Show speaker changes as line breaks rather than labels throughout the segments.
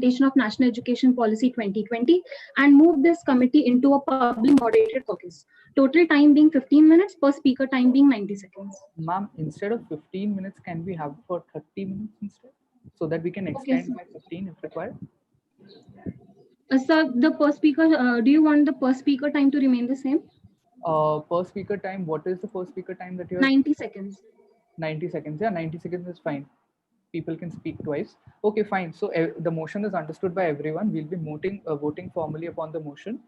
of National Education Policy 2020 and move this committee into a public moderated caucus. Total time being 15 minutes, per speaker time being 90 seconds.
Ma'am, instead of 15 minutes, can we have for 30 minutes instead? So that we can extend by 15 if required.
Sir, the per speaker, do you want the per speaker time to remain the same?
Per speaker time, what is the per speaker time that you're
90 seconds.
90 seconds? Yeah, 90 seconds is fine. People can speak twice. Okay, fine. So the motion is understood by everyone. We'll be voting formally upon the motion.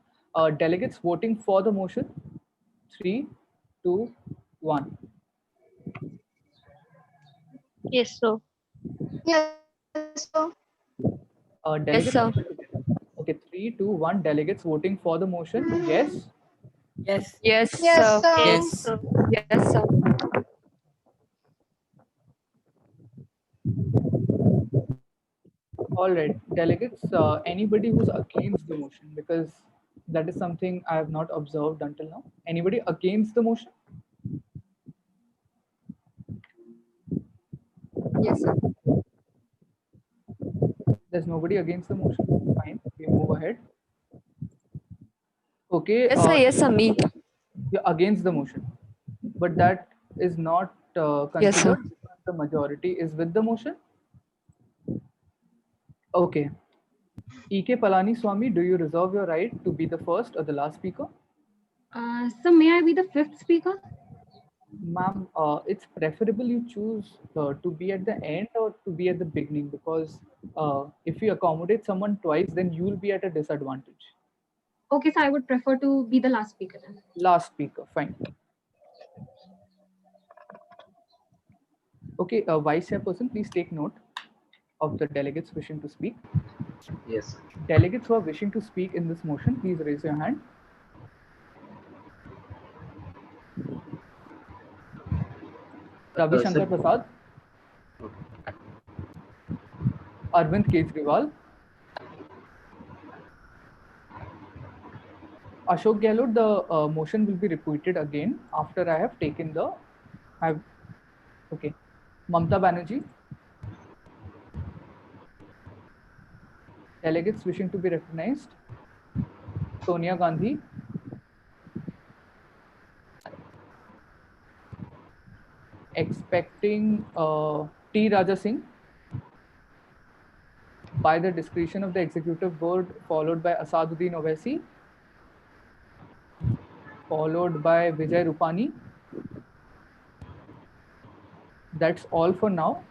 Delegates voting for the motion. 3, 2, 1.
Yes, sir.
Yes, sir.
Delegates.
sir.
Okay, 3, 2, 1. Delegates voting for the motion. Yes.
Yes.
Yes,
Yes,
sir.
sir.
Yes.
Sir. Yes, sir.
All right, delegates, anybody who's against the motion, because that is something I have not observed until now. Anybody against the motion?
Yes, sir.
There's nobody against the motion. Fine, we move ahead. Okay.
Yes, sir. Yes, sir. Me.
You're against the motion, but that is not considered
Yes, sir.
because the majority is with the motion. Okay. E.K. Palani Swami, do you reserve your right to be the first or the last speaker?
So may I be the fifth speaker?
Ma'am, it's preferable you choose to be at the end or to be at the beginning, because if you accommodate someone twice, then you will be at a disadvantage.
Okay, so I would prefer to be the last speaker then.
Last speaker, fine. Okay, Vice Chairperson, please take note of the delegates wishing to speak.
Yes.
Delegates who are wishing to speak in this motion, please raise your hand. Ravi Shankar Prasad, Arvind Kejriwal, Ashok Gehlot. The motion will be repeated again after I have taken the. Okay, Mamta Banerjee. Delegates wishing to be recognized: Sonia Gandhi, expecting T. Raja Singh, by the discretion of the executive board, followed by Asaduddin Owaisi, followed by Vijay Rupani. That's all for now.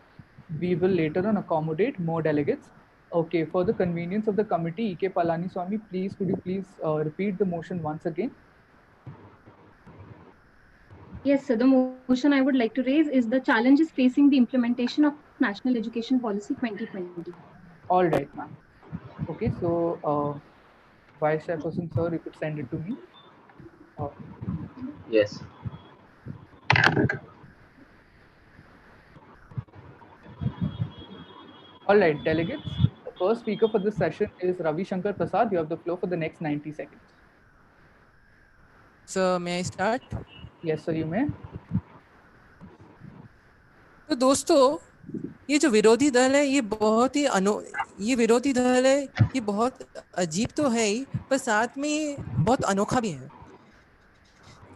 We will later on accommodate more delegates. Okay, for the convenience of the committee, E.K. Palani Swami, please, could you please repeat the motion once again?
Yes, sir. The motion I would like to raise is the challenges facing the implementation of National Education Policy 2020.
All right, ma'am. Okay, so Vice Chairperson, sir, you could send it to me.
Yes.
All right, delegates. The first speaker for this session is Ravi Shankar Prasad. You have the floor for the next 90 seconds.
So may I start?
Yes, sir, you may.
तो दोस्तों, ये जो विरोधी दल है ये बहुत ही ये विरोधी दल है, ये बहुत अजीब तो है ही, पर साथ में ये बहुत अनोखा भी है।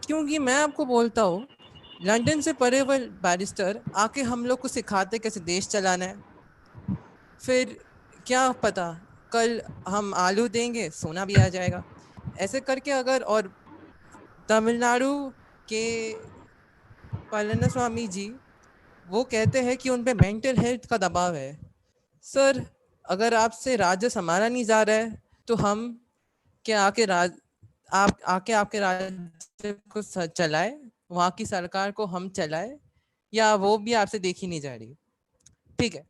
क्योंकि मैं आपको बोलता हूँ, लंदन से पढ़े हुए बैरिस्टर आके हम लोग को सिखाते कैसे देश चलाना है। फिर क्या पता कल हम आलू देंगे सोना भी आ जाएगा, ऐसे करके अगर। और तमिलनाडु के पलानीस्वामी जी वो कहते हैं कि उन पे मेंटल हेल्थ का दबाव है। सर, अगर आपसे राज्य संभाला नहीं जा रहा है तो हम क्या आके आपके राज्य को चलाए, वहाँ की सरकार को हम चलाए, या वो भी आपसे देखी नहीं जा रही? ठीक है।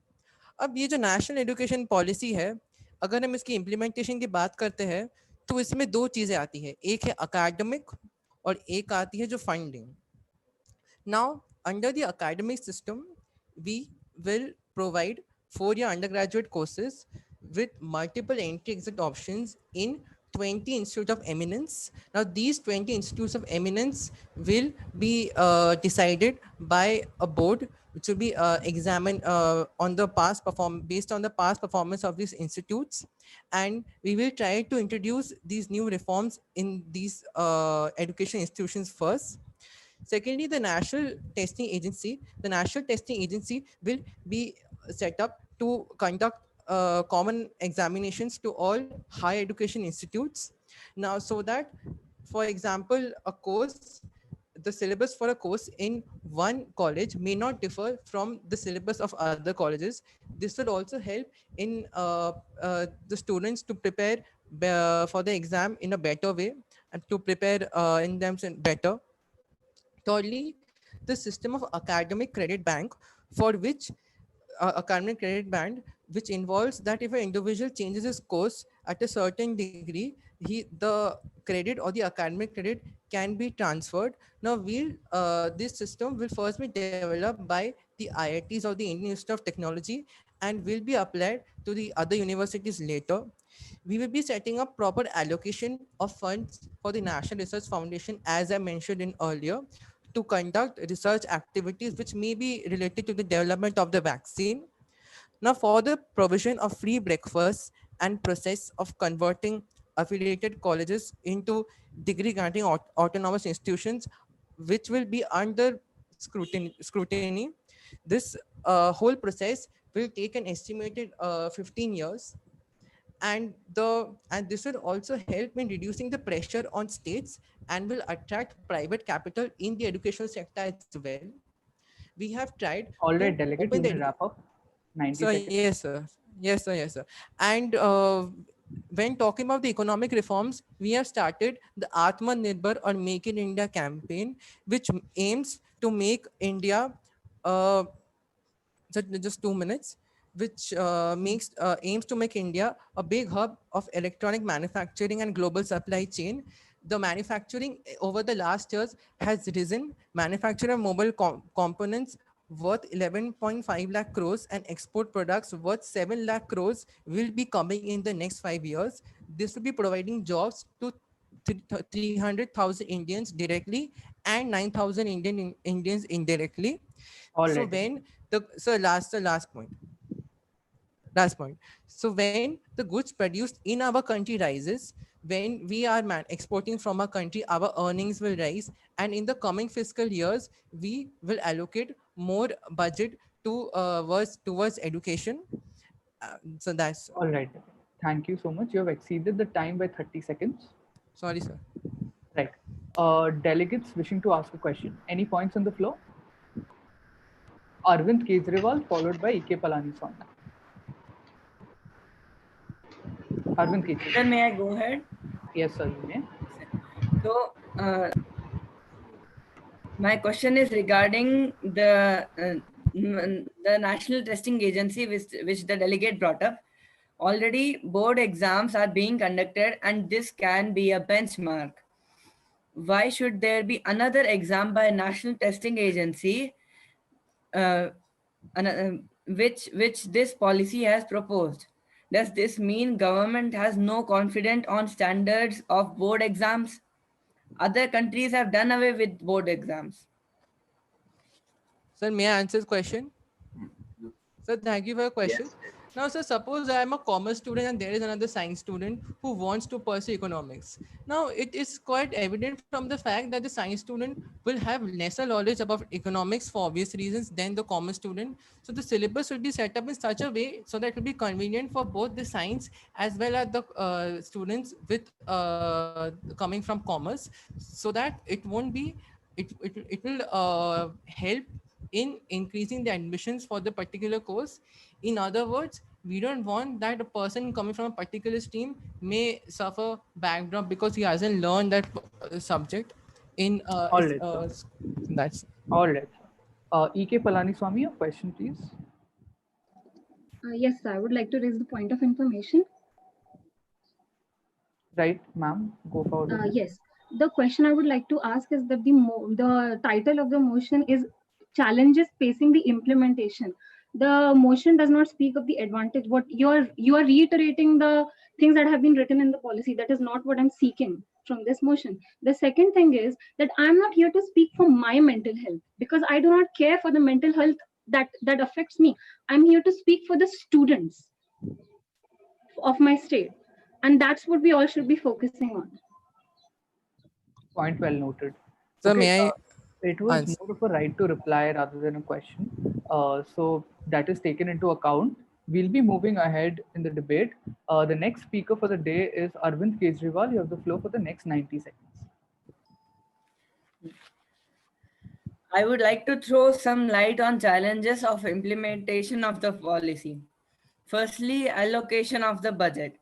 अब ये जो नेशनल एजुकेशन पॉलिसी है, अगर हम इसकी इम्प्लीमेंटेशन की बात करते हैं तो इसमें दो चीज़ें आती है, एक है अकेडमिक और एक आती है जो funding. Now under the academic system, we will provide 4-year undergraduate courses with multiple entry-exit options in 20 institutes of eminence. Now, these 20 institutes of eminence will be decided by a board which will be examined on the based on the past performance of these institutes, and we will try to introduce these new reforms in these education institutions first. Secondly, the National Testing Agency will be set up to conduct common examinations to all higher education institutes. Now, so that, for example, the syllabus for a course in one college may not differ from the syllabus of other colleges. This will also help in the students to prepare for the exam in a better way and to prepare in them better. Thirdly, the system of academic credit bank, for which academic credit band, which involves that if an individual changes his course at a certain degree, the credit or the academic credit can be transferred. Now, this system will first be developed by the IITs or the Indian Institute of Technology and will be applied to the other universities later. We will be setting up proper allocation of funds for the National Research Foundation, as I mentioned in earlier, to conduct research activities which may be related to the development of the vaccine. Now, for the provision of free breakfast and process of converting affiliated colleges into degree granting autonomous institutions, which will be under scrutiny. This whole process will take an estimated 15 years, and this will also help in reducing the pressure on states and will attract private capital in the educational sector as well. We have tried
All
to
right, delegate,
open
you
the
may wrap up. 90
so
seconds.
yes sir, yes sir. And when talking about the economic reforms, we have started the Atmanirbhar or Make in India campaign, which aims to make India uh, just 2 minutes, which makes aims to make India a big hub of electronic manufacturing and global supply chain. The manufacturing over the last years has risen. Manufacture of mobile components worth 11.5 lakh crores and export products worth 7 lakh crores will be coming in the next 5 years. This will be providing jobs to 300,000 Indians directly and 9,000 Indians indirectly.
All
So
right.
when the last point. So when the goods produced in our country rises, when we are exporting from our country, our earnings will rise, and in the coming fiscal years, we will allocate more budget towards education. So that's
All right. Thank you so much. You have exceeded the time by 30 seconds.
sorry, sir.
Right. Delegates wishing to ask a question. Any points on the floor? Arvind Kejriwal, followed by E.K. Palaniswamy. Arvind
Sir,
Kejriwal.
may I go ahead?
Yes, sir, you may.
So, my question is regarding the National Testing Agency, which the delegate brought up. Already, board exams are being conducted, and this can be a benchmark. Why should there be another exam by National Testing Agency, uh, which this policy has proposed? Does this mean government has no confidence on standards of board exams? Other countries have done away with board exams.
Sir, may I answer the question? Sir, thank you for your question. Now, sir, suppose I am a commerce student and there is another science student who wants to pursue economics. Now, it is quite evident from the fact that the science student will have lesser knowledge about economics for obvious reasons than the commerce student. So, the syllabus will be set up in such a way so that it will be convenient for both the science as well as the students with coming from commerce, so that it won't be it will help in increasing the admissions for the particular course. In other words, we don't want that a person coming from a particular stream may suffer backdrop because he hasn't learned that subject in
All right, sir.
that's
All right. E.K. Palaniswamy, your question, please.
Yes, I would like to raise the point of information.
Right, ma'am. Go forward with it.
Yes, the question I would like to ask is that the title of the motion is challenges facing the implementation. The motion does not speak of the advantage. What you are reiterating the things that have been written in the policy. That is not what I'm seeking from this motion. The second thing is that I'm not here to speak for my mental health because I do not care for the mental health that affects me. I'm here to speak for the students of my state, and that's what we all should be focusing on.
Point well noted.
Sir,
Okay,
may I
it was
answer?
more of a right to reply rather than a question. So that is taken into account. We'll be moving ahead in the debate. The next speaker for the day is Arvind Kejriwal. You have the floor for the next 90 seconds.
I would like to throw some light on challenges of implementation of the policy. Firstly, allocation of the budget.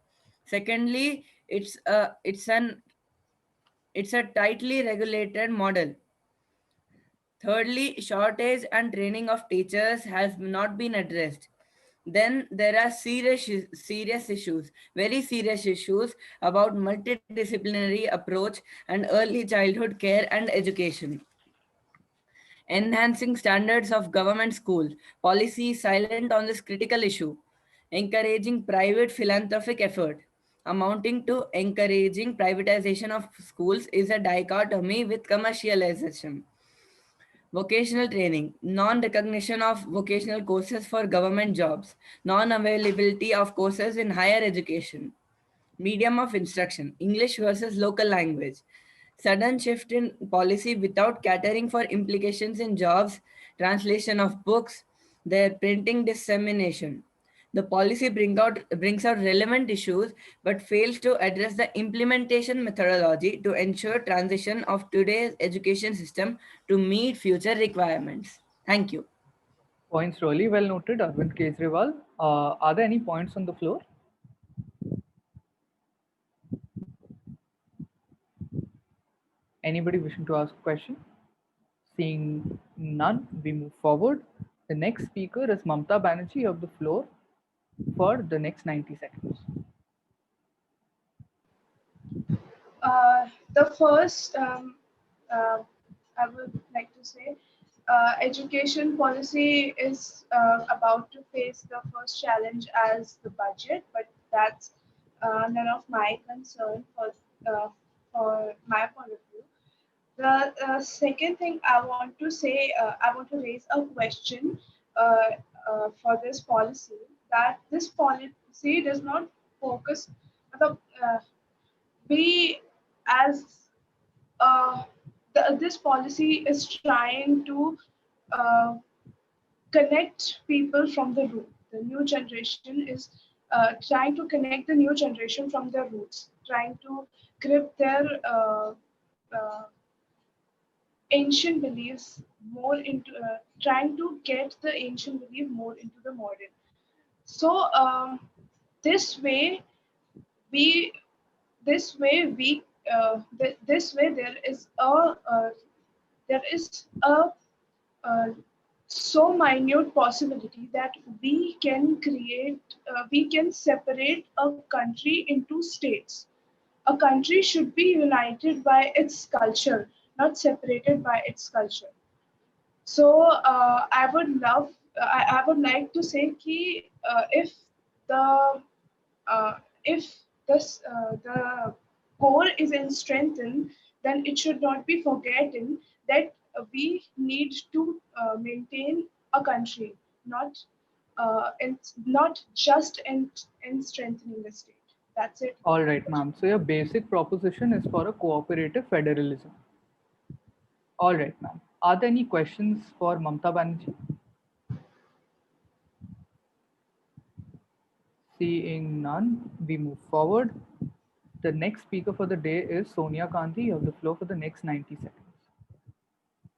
Secondly, it's a tightly regulated model. Thirdly, shortage and training of teachers has not been addressed. Then there are serious issues, very serious issues about multidisciplinary approach and early childhood care and education. Enhancing standards of government schools, policy silent on this critical issue, encouraging private philanthropic effort, amounting to encouraging privatization of schools is a dichotomy with commercialization. Vocational training, non recognition of vocational courses for government jobs, non availability of courses in higher education, medium of instruction, English versus local language, sudden shift in policy without catering for implications in jobs, translation of books, their printing dissemination. The policy brings out relevant issues but fails to address the implementation methodology to ensure transition of today's education system to meet future requirements. Thank you.
Points really well noted, Arvind Kejriwal. Are there any points on the floor? Anybody wishing to ask a question? Seeing none, we move forward. The next speaker is Mamta Banerjee. You have the floor for the next 90 seconds.
The first, I would like to say, education policy is about to face the first challenge as the budget, but that's none of my concern for my point of view. The second thing I want to say, I want to raise a question for this policy, that this policy does not focus the we as this policy is trying to uh, connect people from the root. The new generation is trying to connect the new generation from their roots, trying to grip their ancient beliefs more into, trying to get the ancient belief more into the modern. So this way we this way we this way there is a so minute possibility that we can separate a country into states. A country should be united by its culture, not separated by its culture. So I would like to say ki, the uh, if the core is in strengthened, then it should not be forgotten that we need to maintain a country, not just in strengthening the state. That's it.
All right, ma'am. So your basic proposition is for a cooperative federalism. All right, ma'am. Are there any questions for Mamta Banerjee? Seeing none, we move forward. The next speaker for the day is Sonia Gandhi. You have the floor for the next 90 seconds.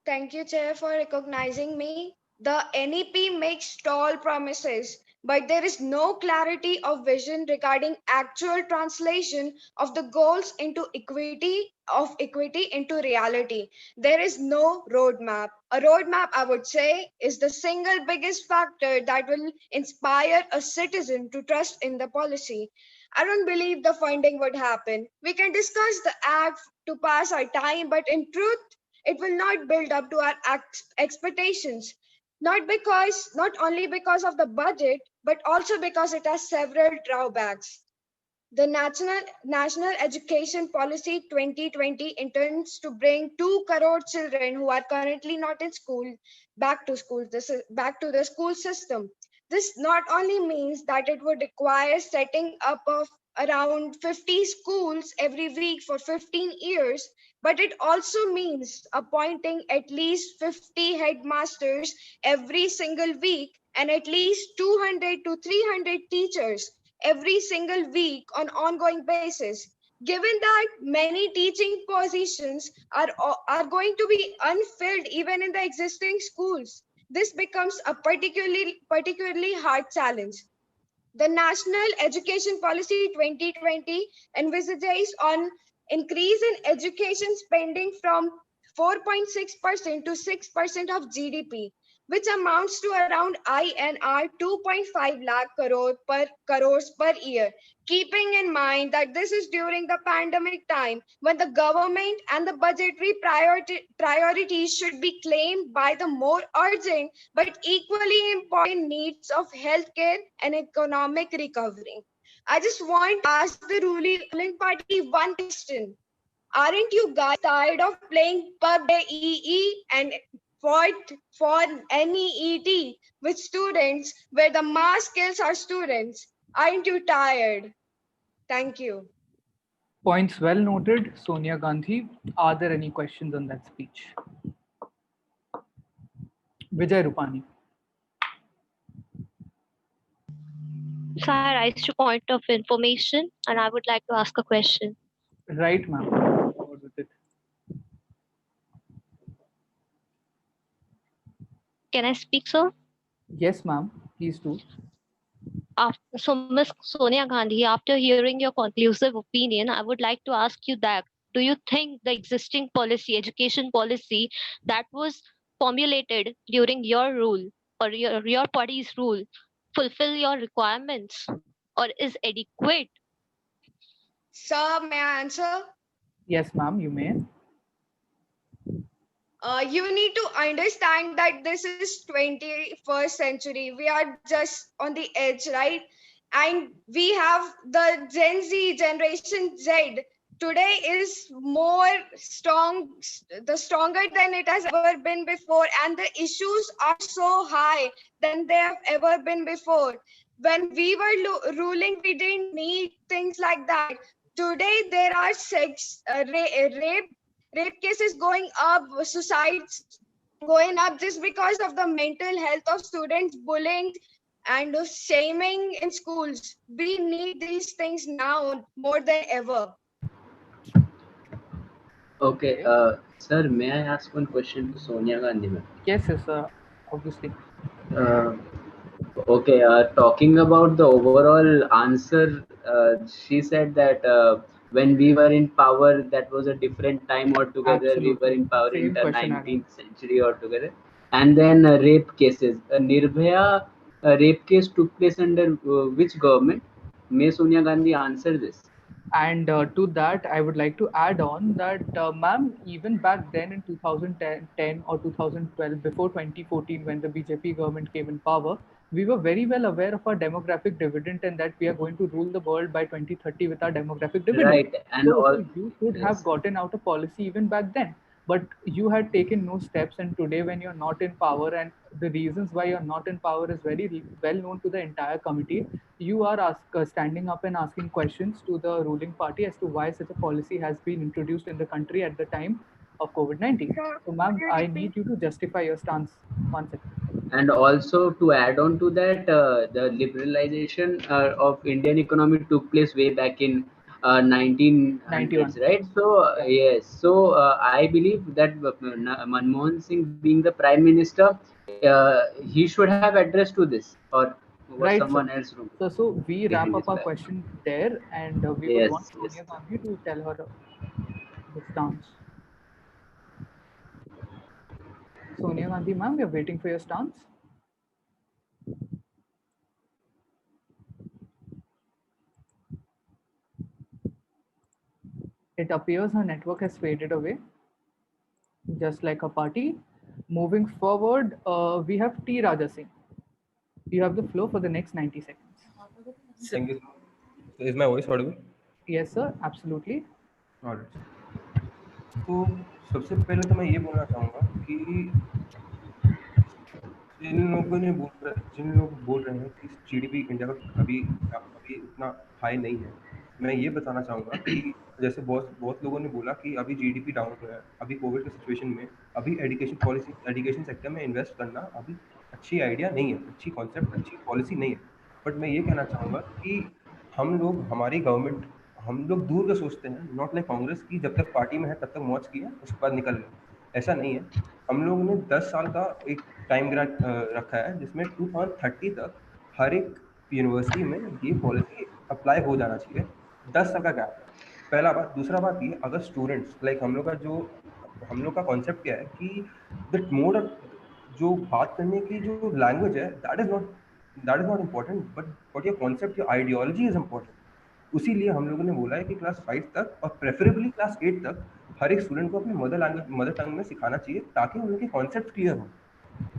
Thank you, Chair, for recognizing me. The NEP makes tall promises, but there is no clarity of vision regarding actual translation of the goals of equity into reality. There is no roadmap. A roadmap, I would say, is the single biggest factor that will inspire a citizen to trust in the policy. I don't believe the funding would happen. We can discuss the act to pass our time, but in truth, it will not build up to our expectations, not only because of the budget, but also because it has several drawbacks. The National Education Policy 2020 intends to bring 2 crore children who are currently not in school back to school. This is back to the school system. This not only means that it would require setting up of around 50 schools every week for 15 years, but it also means appointing at least 50 headmasters every single week and at least 200 to 300 teachers every single week on ongoing basis. Given that many teaching positions are going to be unfilled even in the existing schools, this becomes a particularly hard challenge. The National Education Policy 2020 envisages on increase in education spending from 4.6% to 6% of GDP, which amounts to around INR 2.5 lakh crores per year. Keeping in mind that this is during the pandemic time when the government and the budgetary priorities should be claimed by the more urgent but equally important needs of healthcare and economic recovery. I just want to ask the ruling party one question. Aren't you guys tired of playing PUBG and for NEET with students where the mass kills our students? Aren't you tired? Thank you.
Points well noted, Sonia Gandhi. Are there any questions on that speech? Vijay Rupani.
Sir, I raised a point of information and I would like to ask a question.
Right, ma'am. What was it?
Can I speak, sir?
Yes, ma'am. Please do.
So, Ms. Sonia Gandhi, after hearing your conclusive opinion, I would like to ask you that do you think the existing policy, education policy that was formulated during your rule or your party's rule fulfill your requirements or is adequate?
Sir, may I answer?
Yes, ma'am, you may.
You need to understand that this is 21st century. We are just on the edge, right? And we have the Gen Z, Generation Z. Today is more strong, the stronger than it has ever been before. And the issues are so high than they have ever been before. When we were ruling, we didn't need things like that. Today, there are rape cases going up, suicides going up just because of the mental health of students, bullying and shaming in schools. We need these things now more than ever.
Okay, sir, may I ask one question to Sonia Gandhi, ma'am?
Yes, obviously.
Uh, okay, talking about the overall answer, she said that when we were in power, that was a different time altogether. We were
Absolutely.
in power in
Same
the
question, Adam.
19th century altogether. And then rape cases. Nirbhaya rape case took place under which government? May Sonia Gandhi answer this?
And to that, I would like to add on that, ma'am, even back then in 2010 or 2012, before 2014, when the BJP government came in power, we were very well aware of our demographic dividend and that we are going to rule the world by 2030 with our demographic dividend.
Right, and
So you could have
yes.
gotten out a policy even back then, but you had taken no steps. And today, when you're not in power, and the reasons why you're not in power is very well known to the entire committee, you are standing up and asking questions to the ruling party as to why such a policy has been introduced in the country at the time of COVID-19. So, ma'am, I need you to justify your stance. 1 second.
And also to add on to that, the liberalization of Indian economy took place way back in 1900s,
91.
right? So
Yeah.
yes, so I believe that Manmohan Singh being the prime minister, he should have addressed to this, or was
Right,
someone
sir.
else wrong?
So we wrap
Behind
up
this
our
back?
question there, and we would want
Yes, yes.
Sonia Gandhi to tell her the stance. Sonia Gandhi, ma'am, we are waiting for your stance. It appears her network has faded away, just like a party. Moving forward, we have T. Raja Singh. You have the floor for the next 90 seconds.
Thank you. Is my voice audible?
Yes, sir. Absolutely.
All right. तो सबसे पहले तो मैं ये बोलना चाहूँगा कि जिन लोग बोल रहे हैं कि जीडीपी इंडिया का अभी उतना हाई नहीं है, मैं ये बताना चाहूँगा कि जैसे बहुत बहुत लोगों ने बोला कि अभी जीडीपी डाउन है, अभी कोविड के सिचुएशन में अभी एजुकेशन सेक्टर में इन्वेस्ट करना अभी अच्छी आइडिया नहीं है, अच्छी कॉन्सेप्ट, अच्छी पॉलिसी नहीं है। बट मैं ये कहना चाहूँगा कि हमारी गवर्नमेंट, हम लोग दूर का सोचते हैं, नॉट लाइक कांग्रेस की जब तक पार्टी में है तब तक मौज किया, उसके बाद निकल गए। ऐसा नहीं है। हम लोगों ने 10 साल का एक टाइम ग्रांट रखा है जिसमें 2030 तक हर एक यूनिवर्सिटी में ये पॉलिसी अप्लाई हो जाना चाहिए। 10 साल का गैप है, पहला बात। दूसरा बात ये, अगर स्टूडेंट्स लाइक हम लोग का कॉन्सेप्ट क्या है कि द मोड जो बात करने की जो लैंग्वेज है, that is not important, but your concept, your ideology is important. उसीलिए हम लोगों ने बोला है कि क्लास 5 तक और प्रेफरेबली क्लास 8 तक हर एक स्टूडेंट को अपनी मदर टंग में सिखाना चाहिए, ताकि उनके कॉन्सेप्ट क्लियर हो।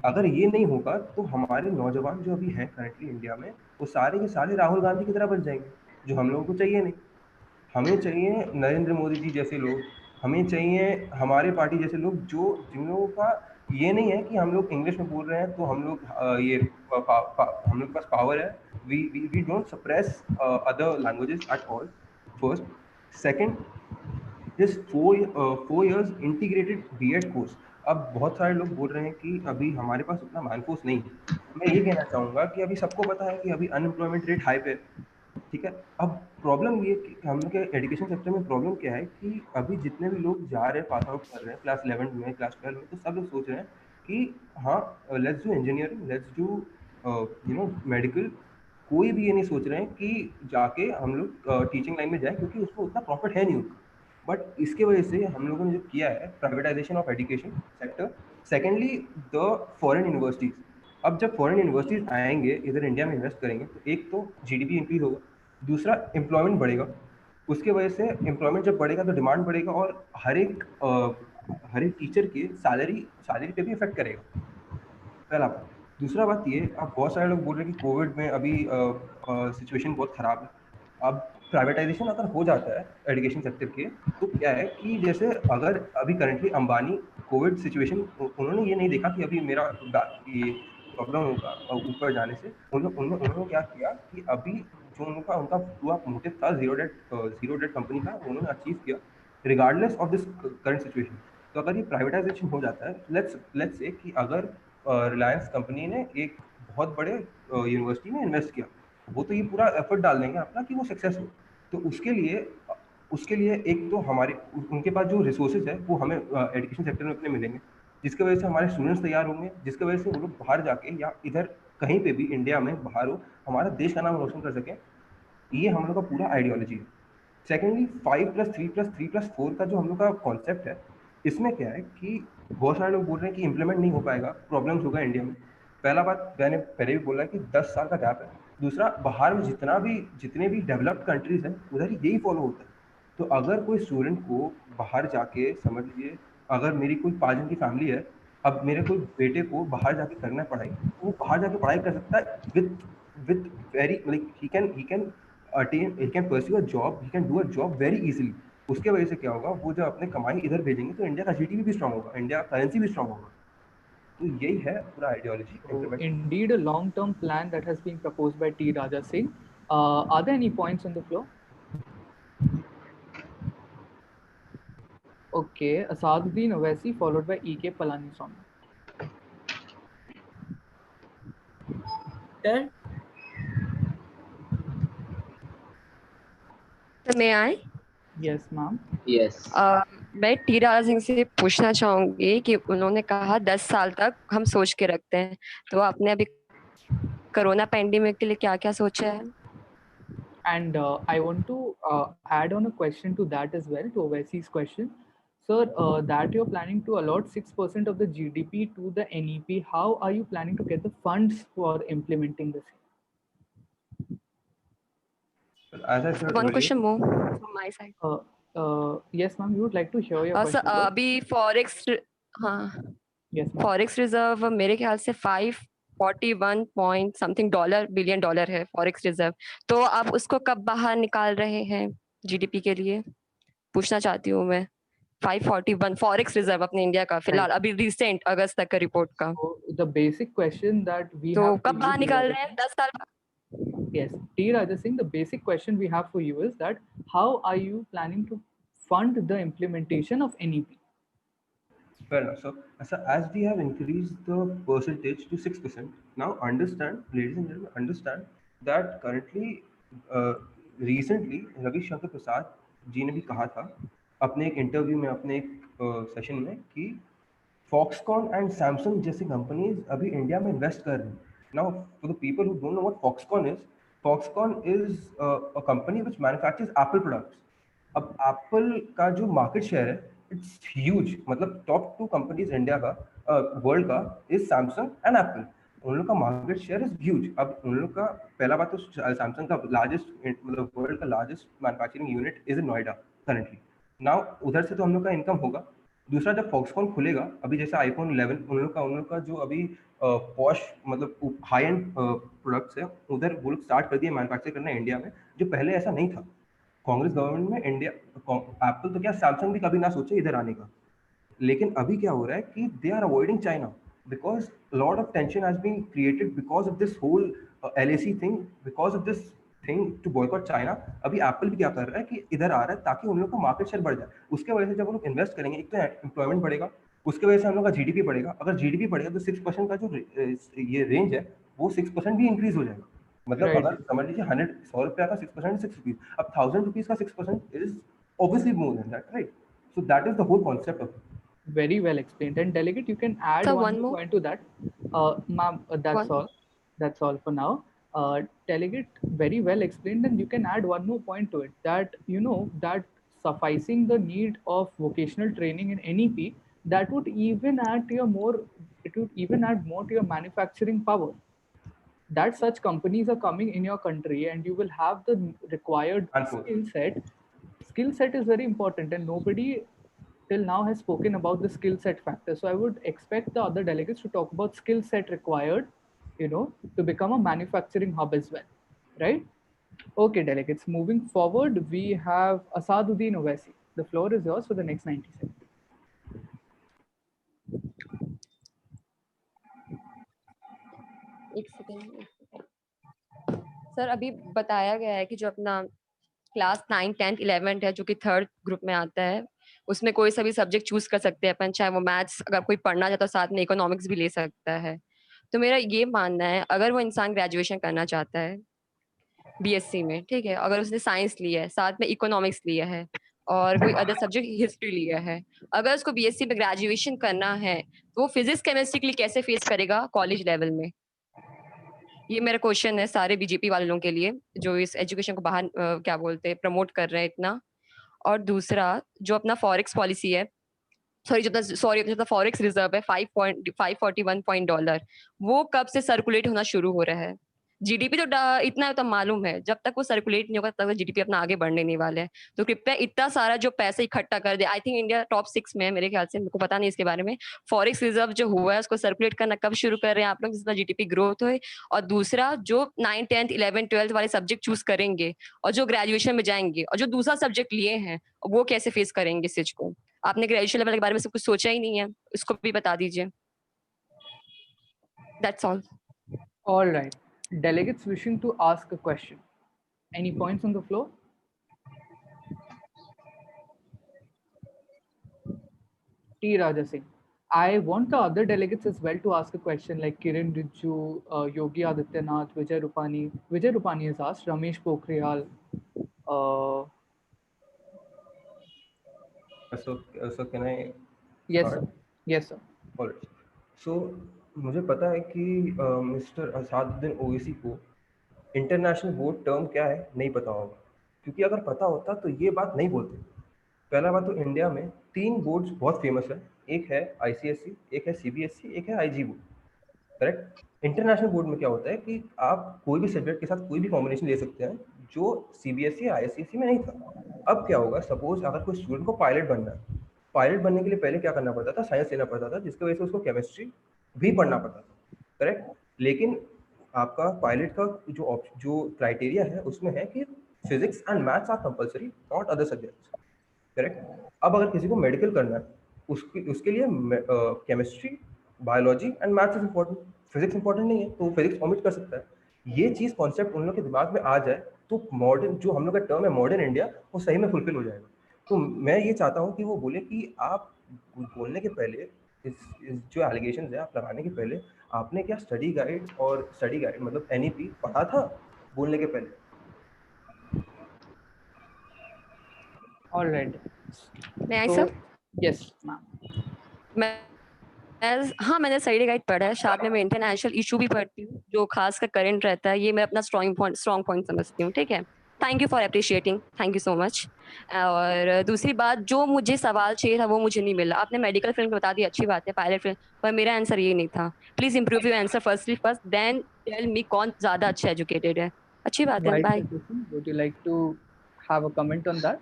अगर ये नहीं होगा तो हमारे नौजवान जो अभी हैं करंटली इंडिया में, वो सारे के सारे राहुल गांधी की तरह बन जाएंगे, जो हम लोगों को चाहिए नहीं। हमें चाहिए नरेंद्र मोदी जी जैसे लोग, हमें चाहिए हमारे पार्टी जैसे लोग, जिन लोगों का ये नहीं है कि हम लोग इंग्लिश में बोल रहे हैं तो हम लोग हम लोग के पास पावर है। We don't suppress other languages at all, first. Second, this 4 years integrated BEd course. अब बहुत सारे लोग बोल रहे हैं कि अभी हमारे पास उतना मैन फोर्स नहीं है। मैं ये कहना चाहूँगा कि अभी सबको पता है कि अभी अनएम्प्लॉयमेंट रेट हाई पे है, ठीक है। अब प्रॉब्लम ये कि हम लोग के एजुकेशन सेक्टर में प्रॉब्लम क्या है कि अभी जितने भी लोग जा रहे हैं, पास आउट कर रहे हैं क्लास 11 में, क्लास 12 में, तो सब लोग सोच रहे हैं कि हाँ, let's do engineering, let's do medical. कोई भी ये नहीं सोच रहे हैं कि जाके हम लोग टीचिंग लाइन में जाए, क्योंकि उसमें उतना प्रॉफिट है नहीं उनका। बट इसके वजह से हम लोगों ने जो किया है privatisation of education sector. Secondly, the foreign universities. अब जब फॉरेन यूनिवर्सिटीज आएंगे इधर इंडिया में इन्वेस्ट करेंगे, तो एक तो जीडीपी इंक्रीज होगा, दूसरा एम्प्लॉयमेंट बढ़ेगा। उसके वजह से एम्प्लॉयमेंट जब बढ़ेगा तो डिमांड बढ़ेगा, और हर एक टीचर की सैलरी पे भी इफेक्ट करेगा, पहला बात। दूसरा बात ये, अब बहुत सारे लोग बोल रहे हैं कि कोविड में अभी सिचुएशन बहुत खराब है। अब प्राइवेटाइजेशन अगर हो जाता है एजुकेशन सेक्टर के, तो क्या है कि जैसे अगर अभी करंटली अंबानी कोविड सिचुएशन, उन्होंने ये नहीं देखा कि अभी मेरा ये प्रॉब्लम होगा ऊपर जाने से। उन्होंने क्या किया कि अभी जो उनका पूरा मोटिव था जीरो डेट कंपनी का, उन्होंने अचीव किया regardless of this current situation. तो अगर ये प्राइवेटाइजेशन हो जाता है, लेट्स से कि अगर रिलायंस कंपनी ने एक बहुत बड़े यूनिवर्सिटी में इन्वेस्ट किया, वो तो ये पूरा एफर्ट डाल देंगे अपना कि वो सक्सेस हो। तो उसके लिए एक तो उनके पास जो रिसोर्सेज है वो हमें एजुकेशन सेक्टर में अपने मिलेंगे, जिसकी वजह से हमारे स्टूडेंट्स तैयार होंगे, जिसकी वजह से वो लोग बाहर जाके या इधर कहीं पे भी इंडिया में बाहर हो, हमारा देश का नाम रोशन कर सकें। ये हम लोग का पूरा आइडियोलॉजी है। सेकेंडली, 5+3+3+4 का जो हम लोग का कॉन्सेप्ट है, इसमें क्या है कि बहुत सारे लोग बोल रहे हैं कि इम्प्लीमेंट नहीं हो पाएगा, प्रॉब्लम्स होगा इंडिया में। पहला बात, मैंने पहले भी बोला कि 10 साल का गैप है। दूसरा, बाहर में जितने भी डेवलप्ड कंट्रीज हैं उधर यही फॉलो होता है। तो अगर कोई स्टूडेंट को बाहर जाके, समझ लीजिए अगर मेरी कोई 5 जन की फैमिली है, अब मेरे कोई बेटे को बाहर जाके करना है पढ़ाई, तो वो बाहर जाके पढ़ाई कर सकता है with very, like he can pursue a job, he can do a job very easily. उसके वजह से क्या होगा, वो जब अपने कमाई इधर भेजेंगे तो इंडिया का जीडीपी भी स्ट्रांग होगा, इंडिया करेंसी भी स्ट्रांग होगा। तो यही है पूरा ideology implement.
Indeed, a long-term plan that has been proposed by T. Raja Singh. Are there any points on the floor? Okay, Asaduddin Owaisi followed by E.K. Palaniswamy.
Sir?
May I?
Yes, ma'am.
Yes.
मैं T Raja Singh से पूछना चाहूंगी कि उन्होंने कहा 10 साल तक हम सोच के रखते हैं, तो आपने अभी कोरोना पैंडेमिक के लिए क्या क्या सोचा है?
And I want to add on a question to that as well, to Owaisi's question. Sir, that you're planning to allot 6% of the GDP to the NEP, how are you planning to get the funds for implementing this?
As I said
One
earlier,
question more from my side.
Yes, ma'am, we would like to hear your question.
अभी forex, हाँ,
yes,
forex reserve मेरे ख्याल से 41 point something billion dollar है forex reserve. तो आप उसको कब बाहर निकाल रहे हैं जीडीपी के लिए, पूछना चाहती हूँ मैं। 541 फॉरेक्स रिजर्व अपने इंडिया का फिलहाल अभी रिसेंट अगस्त तक का रिपोर्ट का।
So the basic question that we
तो
have
कब
for
बाहर
you,
निकाल रहे हैं 10 साल?
yes, T. Raja Singh, the basic question we have for you is that how are you planning to fund the implementation of NEP?
Fair enough. So as we have increased the percentage to 6%, now understand, ladies and gentlemen, understand that currently, recently, Ravi Shankar Prasad ji ने भी कहा था अपने एक interview में, अपने एक session में कि Foxconn and Samsung जैसी कंपनीज अभी इंडिया में इन्वेस्ट कर रही हैं. Now, for the people who don't know what Foxconn is a company which manufactures Apple products. अब एप्पल का जो मार्केट शेयर है इट्स ह्यूज, मतलब टॉप 2 कंपनीज इंडिया का वर्ल्ड का इज सैमसंग एंड एप्पल. उन लोग का मार्केट शेयर इज ह्यूज. अब उन लोग का पहला बात तो सैमसंग का लार्जेस्ट, मतलब वर्ल्ड का largest manufacturing unit is in Noida currently. Now उधर से तो हम लोग का इनकम होगा. दूसरा, जब फॉक्सकॉन खुलेगा, अभी जैसे आईफोन 11 उन लोग का जो अभी पॉश मतलब हाई एंड प्रोडक्ट्स है उधर वो लोग स्टार्ट कर दिए मैन्युफैक्चर करना इंडिया में, जो पहले ऐसा नहीं था. कांग्रेस गवर्नमेंट में इंडिया, एप्पल तो क्या सैमसंग भी कभी ना सोचे इधर आने का. लेकिन अभी क्या हो रहा है कि they are avoiding China because lot of tension has been created because of this whole LAC thing, because of this thing to boycott China. अभी एप्पल भी क्या कर रहा है कि इधर आ रहा है ताकि उन लोग का मार्केट शेयर बढ़ जाए. उसके वजह से जब वो लोग इन्वेस्ट करेंगे, एक तो एम्प्लॉयमेंट बढ़ेगा, उसके वजह से हम लोग का जीडीपी बढ़ेगा. अगर जीडीपी बढ़ेगा तो 6% का जो ये रेंज है वो 6% भी इंक्रीज हो जाएगा. मतलब
Right.
अगर समझ लीजिए 100 रुपया का 6% 6 रुपीज, अब 1000 रुपीज का 6% is obviously more than that, right? So that is the whole concept of it.
Very well explained. And delegate, you can add
So
one
one
more
more.
point to that. Ma'am, that's
One.
all. That's all for now. Delegate, very well explained, and you can add one more point to it, that you know that sufficing the need of vocational training in NEP, that would even add to your more, it would even add more to your manufacturing power. That such companies are coming in your country and you will have the required
Unforced.
skill set. Skill set is very important, and nobody till now has spoken about the skill set factor. So I would expect the other delegates to talk about skill set required, you know, to become a manufacturing hub as well, right? Okay, delegates, moving forward, we have Asaduddin Owaisi. The floor is yours for the next 90 seconds.
एक second sir, अभी बताया गया है कि जो अपना class 9, 10th, 11th है, जो कि थर्ड ग्रुप में आता है, उसमें कोई सा भी सब्जेक्ट चूज कर सकते हैं अपन, चाहे वो मैथ्स, अगर कोई पढ़ना चाहता है साथ में इकोनॉमिक्स भी ले सकता है. तो मेरा ये मानना है, अगर वो इंसान ग्रेजुएशन करना चाहता है बीएससी में, ठीक है, अगर उसने साइंस लिया है, साथ में इकोनॉमिक्स लिया है और कोई अदर सब्जेक्ट हिस्ट्री लिया है, अगर उसको बीएससी में ग्रेजुएशन करना है, तो वो फिजिक्स केमिस्ट्री के लिए कैसे फेस करेगा कॉलेज लेवल में? ये मेरा क्वेश्चन है सारे बीजेपी वालों के लिए, जो इस एजुकेशन को बाहर क्या बोलते हैं, प्रमोट कर रहे हैं इतना. और दूसरा, जो अपना फॉरेक्स पॉलिसी है, जो फॉरेक्स रिजर्व है, 541 पॉइंट डॉलर, वो कब से सर्कुलेट होना शुरू हो रहा है? जीडीपी तो इतना तो मालूम है, जब तक वो सर्कुलेट नहीं होगा तब तक जीडीपी अपना आगे बढ़ने नहीं वाले है. तो कृपया इतना सारा जो पैसे इकट्ठा कर दे, आई थिंक इंडिया टॉप 6 में है मेरे ख्याल से, मेरे को पता नहीं इसके बारे में. फॉरेक्स रिजर्व जो हुआ है उसको सर्कुलेट करना कब शुरू कर रहे हैं आप लोग, जिसका जीडीपी ग्रोथ हो. और दूसरा, जो 9, 10th, 11th, 12th वाले सब्जेक्ट चूज करेंगे और जो ग्रेजुएशन में जाएंगे और जो दूसरा सब्जेक्ट लिए हैं, वो कैसे फेस करेंगे इस चीज को? आपने ग्रेजुएशन लेवल के बारे में सब कुछ सोचा ही नहीं है, इसको भी बता दीजिए. That's all.
All right. Delegates wishing to ask a question. Any points on the floor? T. Raja Singh. I want the other delegates as well to ask a question, like Kiran Rijju, Yogi Adityanath, Vijay Rupani. Vijay Rupani has asked, Ramesh Pokhriyal.
So can I?
Yes, sir. Yes, sir.
All right. So मुझे पता है कि mister Asaduddin Owaisi को international board term क्या है नहीं पता होगा, क्योंकि अगर पता होता तो ये बात नहीं बोलते. पहला बात तो इंडिया में 3 बोर्ड्स बहुत फेमस है, एक है आईसीएसई, एक है सीबीएसई, एक है IG board, correct. International board में क्या होता है कि आप कोई भी सब्जेक्ट के साथ कोई भी कॉम्बिनेशन ले सकते हैं जो सीबीएसई आईसीएसई में नहीं था. अब क्या होगा, सपोज अगर कोई स्टूडेंट को पायलट बनना है, पायलट बनने के लिए पहले क्या करना पड़ता था, साइंस लेना पड़ता था, जिसकी वजह से उसको केमिस्ट्री भी पढ़ना पड़ता था, करेक्ट. लेकिन आपका पायलट का जो क्राइटेरिया है उसमें है कि physics and maths are compulsory, not other subjects, correct. अब अगर किसी को मेडिकल करना है, उसके लिए chemistry, biology and maths is important, physics important नहीं है, तो फिजिक्स ओमिट कर सकता है। ये चीज़ कॉन्सेप्ट उन लोग के दिमाग में आ जाए तो मॉडर्न, जो हम लोग का टर्म है मॉडर्न इंडिया, वो सही में फुलफिल हो जाएगा। तो मैं ये चाहता हूँ कि वो बोले कि आप बोलने के पहले इस जो एलिगेशन है आप लगाने के पहले आपने क्या स्टडी गाइड मतलब एनईपी पढ़ा था बोलने के पहले?
All right.
May I,
So
sir?
yes, ma'am.
हाँ, मैंने स्टडी गाइड पढ़ा है, साथ में मैं इंटरनेशनल इशू भी पढ़ती हूँ, जो खासकर करंट रहता है। ये मैं अपना स्ट्रॉन्ग पॉइंट समझती हूँ। ठीक है, thank you for appreciating, thank you so much. और दूसरी बात, जो मुझे सवाल चाहिए था वो मुझे नहीं मिला। आपने मेडिकल फील्ड बता दी, अच्छी बात है, पायलट फील्ड, पर मेरा आंसर ये नहीं था। Please improve your answer first, then tell me कौन ज्यादा अच्छा एजुकेटेड है। अच्छी बात है,
Vice
bye.
Chairperson, would you like to have a comment on that?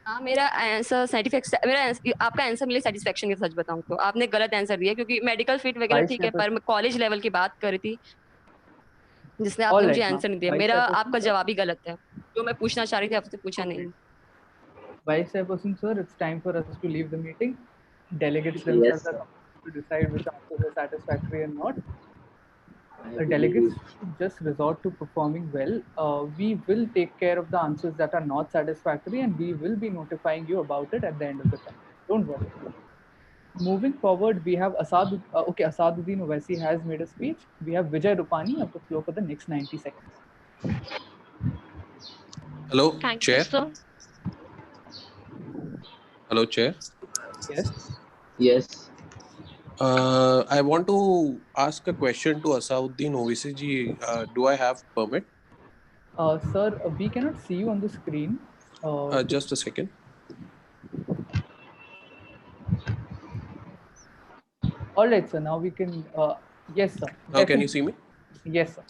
हाँ, मेरा आंसर आपका आंसर मेरे सेटिस्फेक्शन के, सच बताऊं तो आपने गलत आंसर दिया, क्योंकि मेडिकल फील्ड वगैरह
Vice
ठीक है, पर
Chairperson.
मैं कॉलेज लेवल की बात कर रही थी, जिसने
All
आपने मुझे
right, ma'am.
आंसर नहीं दिया।
Vice
मेरा
Chairperson,
आपका
sir.
जवाब ही गलत है, जो मैं पूछना चाह रही थी आपसे पूछा नहीं।
Vice Chairperson, sir, it's time for us to leave the meeting. Delegates
Yes,
themselves
sir.
are to decide which answers are satisfactory and not.
I
Delegates
believe.
should just resort to performing well. We will take care of the answers that are not satisfactory, and we will be notifying you about it at the end of the time. Don't worry. Moving forward, we have Asaduddin Owaisi has made a speech. We have Vijay Rupani of the floor for the next 90 seconds.
Hello,
Thank you,
Chair.
sir.
Hello, Chair.
Yes.
Yes.
I want to ask a question to Asauddin Owaisi ji. Do I have permit?
Sir, we cannot see you on the screen.
Just a second.
All right, sir. Now we can. Yes, sir.
Now can you see me?
Yes, sir.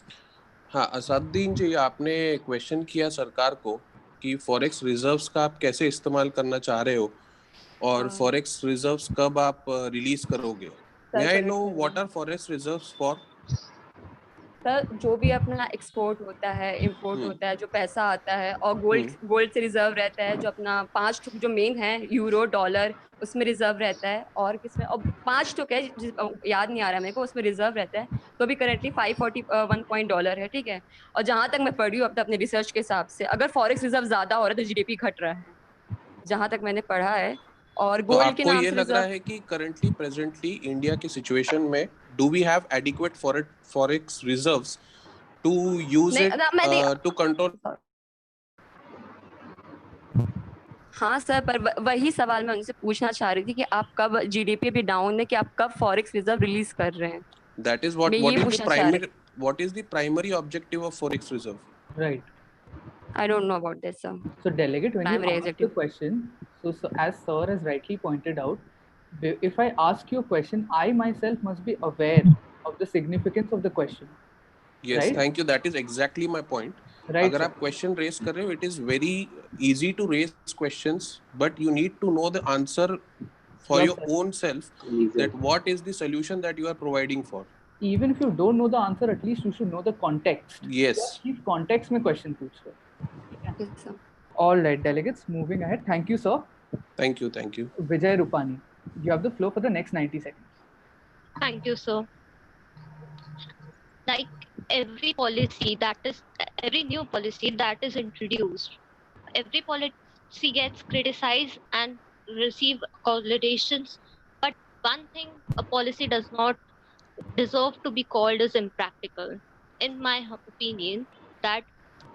हाँ, असदुद्दीन जी, आपने question किया सरकार को कि forex reserves का आप कैसे इस्तेमाल करना चाह रहे हो और फॉरेक्स रिजर्व्स कब आप रिलीज करोगे। May I know what are forex reserves for?
Sir, जो भी अपना एक्सपोर्ट होता है, इंपोर्ट होता है, जो पैसा आता है, और गोल्ड से रिजर्व रहता है, जो अपना 5 जो मेन है, यूरो, डॉलर, उसमें रिजर्व रहता है, और किसमें, और 5 है, याद नहीं आ रहा मेरे को, उसमें रिजर्व रहता है। तो अभी करेंटली $541 है। ठीक है, और जहां तक मैं पढ़ी हूँ अपने रिसर्च के हिसाब से, अगर फॉरेक्स रिजर्व ज्यादा हो रहा है तो जीडीपी घट रहा है, जहां तक मैंने पढ़ा है। और
तो
गोल्ड के
आपको
नाम
ये
से
लग रहा
रिजर्व,
है कि करंटली प्रेजेंटली इंडिया की सिचुएशन में do we have adequate forex reserves to use it to control?
हाँ सर, पर वही सवाल मैं उनसे पूछना चाह रही थी कि आप कब, जीडीपी भी डाउन है, कि आप कब फॉरेक्स रिजर्व रिलीज कर रहे हैं।
That is
मैं ये पूछना चाह रही।
what is the primary objective of forex reserve?
Right.
I don't know about this, sir.
So delegate, when
Primary
you ask the
executive
question, so as sir has rightly pointed out, if I ask you a question, I myself must be aware of the significance of the question.
Yes,
right?
thank you. That is exactly my point.
Right,
अगर
sir.
आप question raise कर रहे हो, it is very easy to raise questions, but you need to know the answer for your
Yourself.
own self, that what is the solution that you are providing for.
Even if you don't know the answer, at least you should know the context.
Yes.
Keep context में question पूछ रहे हो.
Yes, sir.
All right, delegates, moving ahead. Thank you, sir.
Thank you, thank you.
Vijay Rupani, you have the floor for the next 90 seconds.
Thank you, sir. Like every new policy that is introduced, every policy gets criticized and receive consolidations. But one thing a policy does not deserve to be called is impractical. In my opinion, that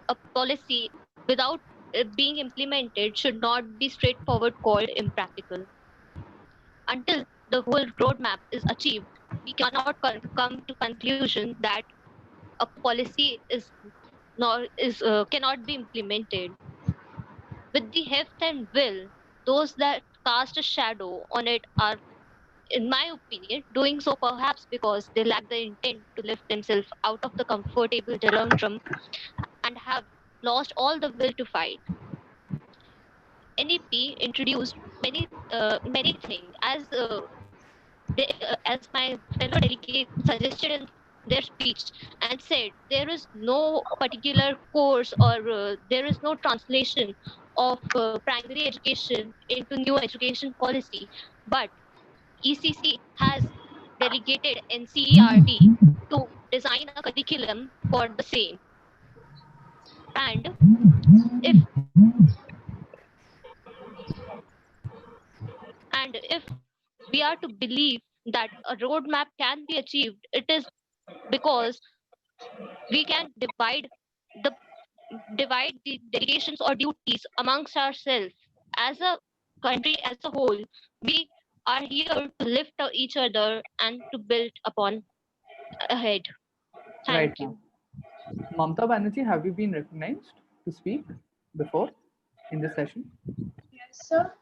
a policy without it being implemented should not be straightforward called impractical. Until the whole roadmap is achieved, we cannot come to conclusion that a policy cannot be implemented. With the heft and will, those that cast a shadow on it are, in my opinion, doing so perhaps because they lack the intent to lift themselves out of the comfortable conundrum and have lost all the will to fight. NEP introduced many things as my fellow delegate suggested in their speech and said there is no particular course or there is no translation of primary education into new education policy, but ECC has delegated NCERT to design a curriculum for the same. And if if we are to believe that a roadmap can be achieved, it is because we can the divide the delegations or duties amongst ourselves. As a country as a whole, we are here to lift each other and to build upon ahead.
Right,
Thank
ma'am.
you.
Mamta Banerjee, have you been recognized to speak before in this session?
Yes, sir.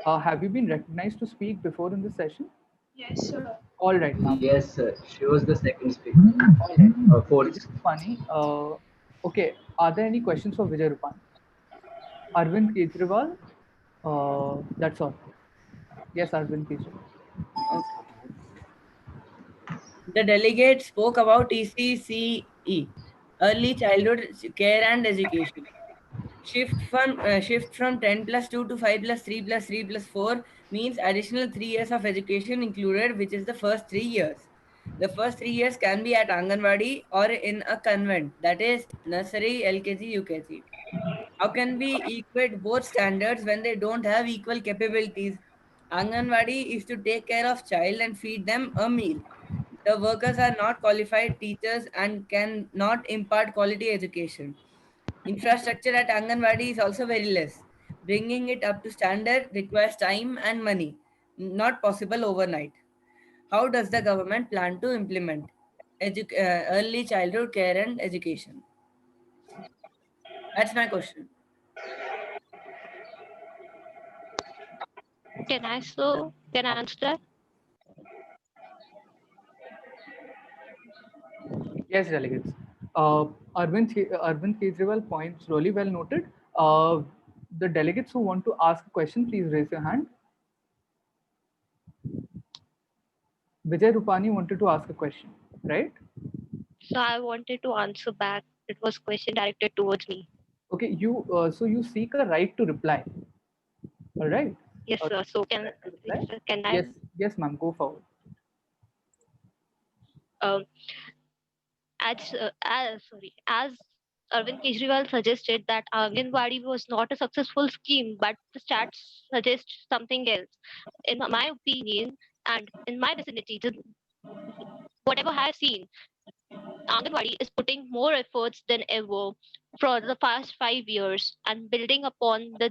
Have you been recognized to speak before in this session?
Yes, sir.
All right, ma'am.
Yes, sir. She was the second speaker.
All right.
Fourth.
Vijay Rupani. Okay. Are there any questions for Vijay Rupani? Arvind Kejriwal. That's all. Yes, Arvind Kejriwal.
The delegate spoke about ECCE, early childhood care and education. Shift from 10 plus 2 to 5 plus 3 plus 3 plus 4 means additional 3 years of education included, which is the first 3 years. The first 3 years can be at Anganwadi or in a convent, that is nursery, LKG, UKG. How can we equate both standards when they don't have equal capabilities? Anganwadi is to take care of child and feed them a meal. The workers are not qualified teachers and can not impart quality education. Infrastructure at Anganwadi is also very less. Bringing it up to standard requires time and money, not possible overnight. How does the government plan to implement early childhood care and education? That's my question.
Can I answer that?
Yes, delegates. Arvind Kejriwal points really well noted. The delegates who want to ask a question, please raise your hand. Vijay Rupani wanted to ask a question, right?
So I wanted to answer back. It was question directed towards me.
Okay, so you seek a right to reply. All right.
Yes, sir. So can I?
Yes, ma'am. Go forward.
Um, as Arvind Kejriwal suggested that Anganwadi was not a successful scheme, but the stats suggest something else. In my opinion, and in my vicinity, whatever I have seen, Anganwadi is putting more efforts than ever for the past 5 years and building upon the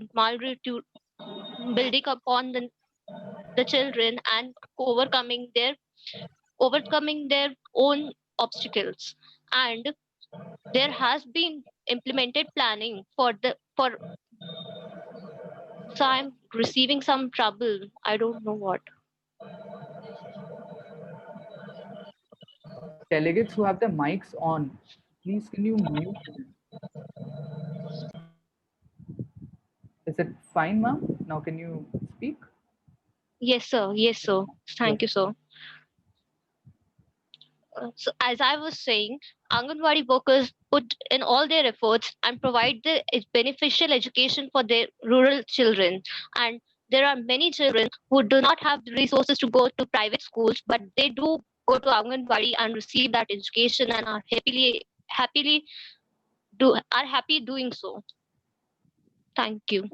children and overcoming their own obstacles. And there has been implemented planning for so I'm receiving some trouble. I don't know what.
Delegates who have their mics on, please can you mute them? Is it fine, ma'am? Now can you speak?
Yes, sir. Yes, sir. Thank you, sir. So as I was saying, Anganwadi workers put in all their efforts and provide the beneficial education for their rural children. And there are many children who do not have the resources to go to private schools, but they do go to Anganwadi and receive that education and are happy doing so. Thank you.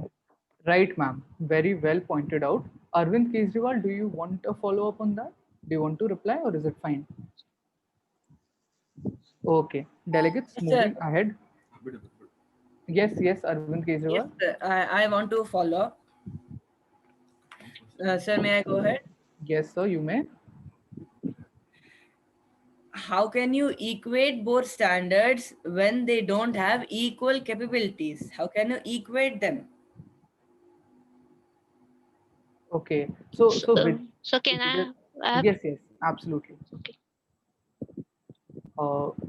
Right, ma'am. Very well pointed out. Arvind Kejriwal, do you want a follow up on that? Do you want to reply or is it fine? Okay. Delegates,
Yes,
moving
sir.
ahead. Yes, Arvind Kejriwal.
Yes, sir. I want to follow. Sir, may I go ahead?
Yes, sir, you may.
How can you equate both standards when they don't have equal capabilities? How can you equate them?
Okay.
So can I?
Yes, absolutely.
Okay.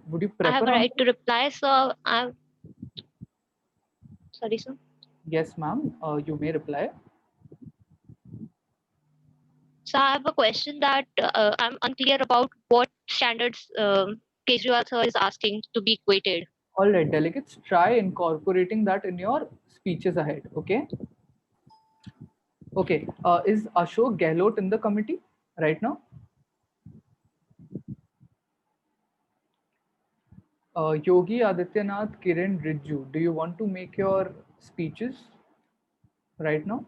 Would you
I have
prefer
a
on?
right to reply, so I'm sorry, sir.
Yes, ma'am. You may reply.
So I have a question that I'm unclear about what standards Kejriwal sir is asking to be equated.
All right, delegates, try incorporating that in your speeches ahead. Okay. Okay. Is Ashok Gehlot in the committee right now? Yogi Adityanath, Kiran Rijju, do you want to make your speeches right now?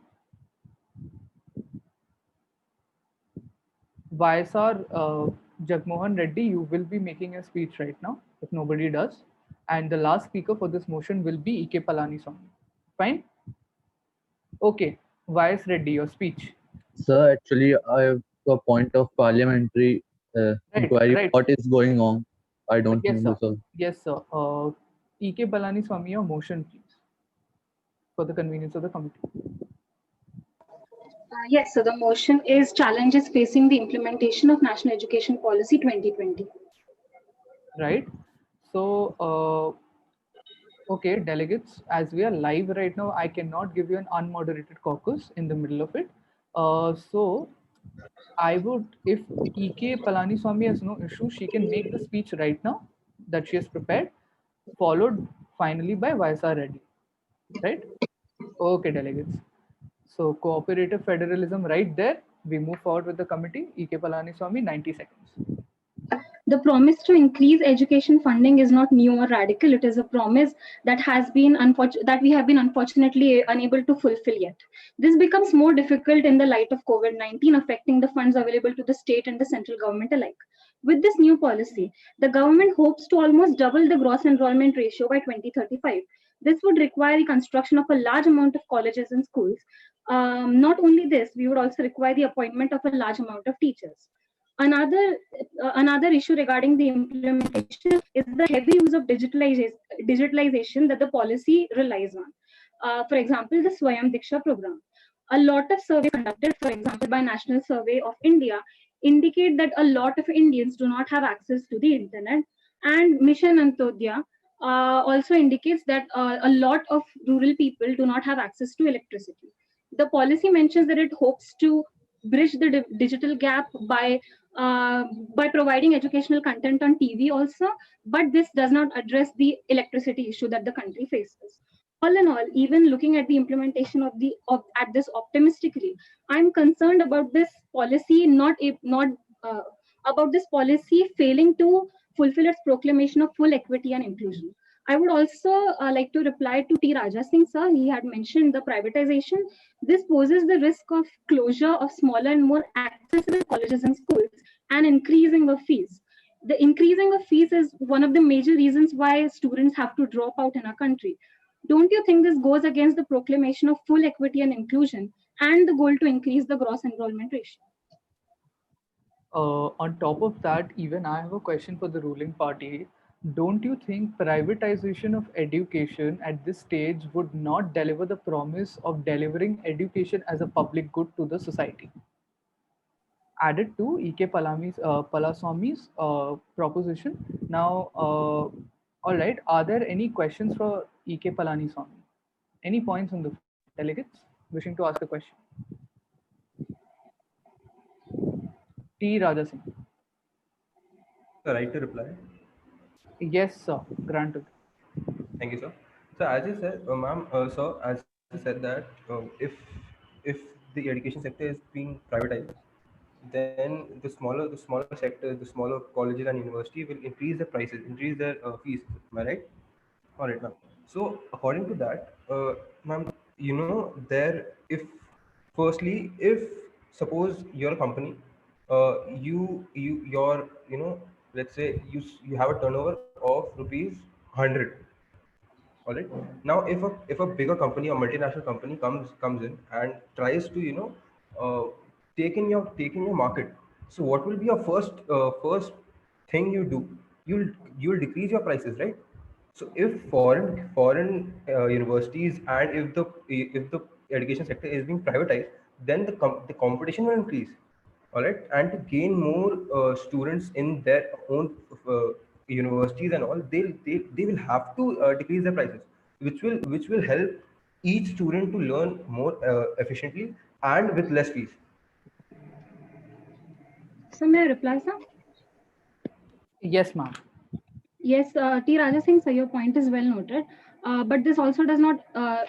YSR Jagmohan Reddy, you will be making a speech right now if nobody does. And the last speaker for this motion will be E.K. Palaniswamy. Fine? Okay. YS Reddy, your speech.
Sir, actually, I have a point of parliamentary inquiry.
right.
What is going on? I don't
Yes,
know,
sir.
sir.
Yes, sir. E.K. Palaniswamy, your motion, please, for the convenience of the committee.
Yes, so the motion is challenges facing the implementation of National Education Policy 2020.
Right. So, okay, delegates, as we are live right now, I cannot give you an unmoderated caucus in the middle of it. So I would, if E.K. Palaniswamy has no issue, she can make the speech right now that she has prepared, followed finally by YSR Reddy. Right? Okay, delegates. So cooperative federalism right there. We move forward with the committee. E.K. Palaniswamy, 90 seconds.
The promise to increase education funding is not new or radical. It is a promise that that we have been unfortunately unable to fulfill yet. This becomes more difficult in the light of COVID-19 affecting the funds available to the state and the central government alike. With this new policy, the government hopes to almost double the gross enrollment ratio by 2035. This would require the construction of a large amount of colleges and schools. Not only this, we would also require the appointment of a large amount of teachers. Another issue regarding the implementation is the heavy use of digitalization that the policy relies on. For example, the Swayam Diksha program. A lot of surveys conducted, for example, by National Survey of India, indicate that a lot of Indians do not have access to the internet. And Mission Antodaya also indicates that a lot of rural people do not have access to electricity. The policy mentions that it hopes to bridge the digital gap by providing educational content on TV also, but this does not address the electricity issue that the country faces. All in all, even looking at the implementation at this optimistically, I'm concerned about this policy not about this policy failing to fulfill its proclamation of full equity and inclusion. I would also like to reply to T. Raja Singh, sir. He had mentioned the privatization. This poses the risk of closure of smaller and more accessible colleges and schools and increasing of fees. The increasing of fees is one of the major reasons why students have to drop out in our country. Don't you think this goes against the proclamation of full equity and inclusion and the goal to increase the gross enrollment ratio?
On top of that, even I have a question for the ruling party. Don't you think privatization of education at this stage would not deliver the promise of delivering education as a public good to the society? Added to E.K. Palaswamy's proposition. Now, all right, are there any questions for E.K. Palaniswamy? Any points on the delegates wishing to ask a question? T. Raja Singh.
The right to reply.
Yes, sir. Granted.
Thank you, sir. So as you said, ma'am, so as you said that if the education sector is being privatized, then the smaller sectors, the smaller colleges and university will increase the prices, increase their fees. Am I right? All right, ma'am. So according to that, ma'am, you know, there if firstly, if suppose you're a company, you know, let's say you have a turnover of rupees 100. All right. Now, if a bigger company or multinational company comes in and tries to take in your market, so what will be your first thing you do? You'll decrease your prices, right? So if foreign universities and if the education sector is being privatized, then the competition will increase. All right, and to gain more students in their own uh, universities and all, they will have to decrease their prices, which will help each student to learn more efficiently and with less fees.
So may I reply, sir?
Yes, ma'am.
Yes, T. Raja Singh, sir, your point is well noted. But this also does not,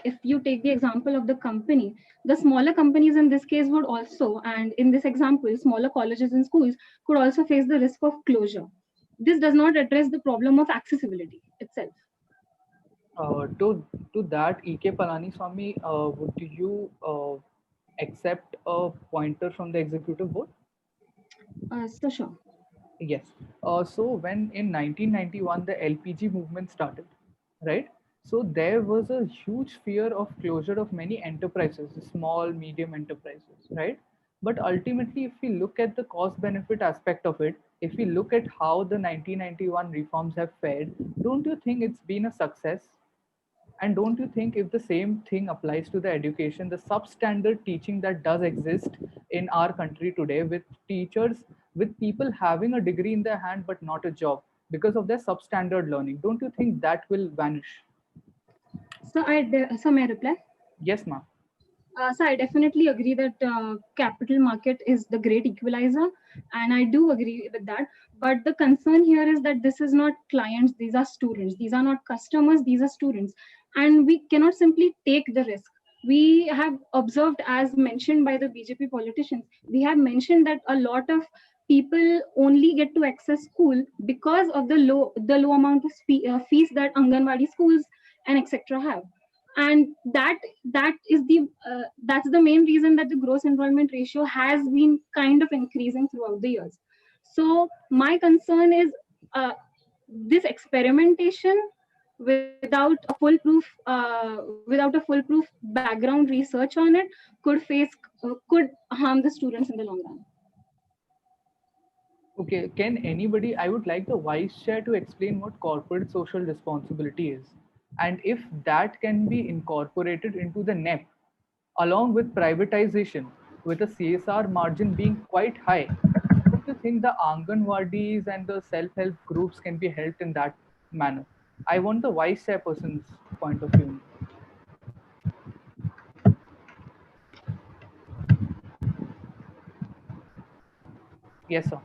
if you take the example of the company, the smaller companies in this case would also, and in this example, smaller colleges and schools could also face the risk of closure. This does not address the problem of accessibility itself.
To that, E.K. Palaniswamy, would you accept a pointer from the executive board?
So sure.
Yes. So when in 1991 the LPG movement started, right? So there was a huge fear of closure of many enterprises, small, medium enterprises, right? But ultimately, if we look at the cost benefit aspect of it, if we look at how the 1991 reforms have fared, don't you think it's been a success? And don't you think if the same thing applies to the education, the substandard teaching that does exist in our country today, with teachers, with people having a degree in their hand but not a job because of their substandard learning, don't you think that will vanish?
So may I reply?
Yes, ma'am.
So I definitely agree that capital market is the great equalizer, and I do agree with that. But the concern here is that this is not clients; these are students. These are not customers; these are students, and we cannot simply take the risk. We have observed, as mentioned by the BJP politicians, we have mentioned that a lot of people only get to access school because of the low amount of fees that Anganwadi schools and etc. have, and that's the main reason that the gross enrollment ratio has been kind of increasing throughout the years. So my concern is this experimentation without a foolproof background research on it could harm the students in the long run.
Okay, can anybody, I would like the vice chair to explain what corporate social responsibility is, and if that can be incorporated into the NEP along with privatization with a CSR margin being quite high. Don't you think the Anganwadis and the self-help groups can be helped in that manner? I want the vice chairperson's point of view. Yes, sir.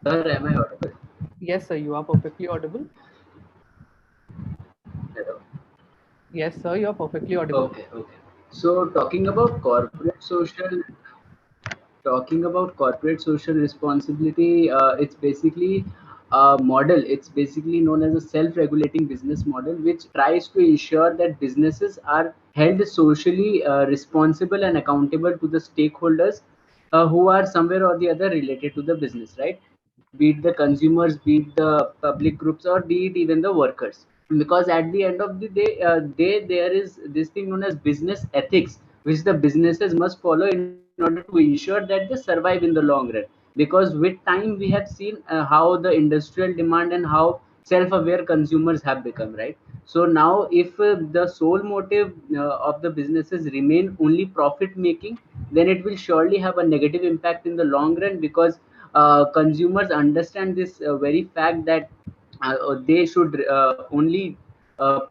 Sir, am I audible?
Yes, sir, you are perfectly audible.
Hello.
Yes, sir, you are perfectly audible.
Okay, okay. So talking about corporate social responsibility, it's basically a model. It's basically known as a self-regulating business model, which tries to ensure that businesses are held socially responsible and accountable to the stakeholders who are somewhere or the other related to the business, right? Be it the consumers, be it the public groups, or be it even the workers. Because at the end of the day, there is this thing known as business ethics, which the businesses must follow in order to ensure that they survive in the long run. Because with time we have seen how the industrial demand and how self-aware consumers have become, right? So now if the sole motive of the businesses remain only profit making, then it will surely have a negative impact in the long run, because consumers understand this very fact that they should only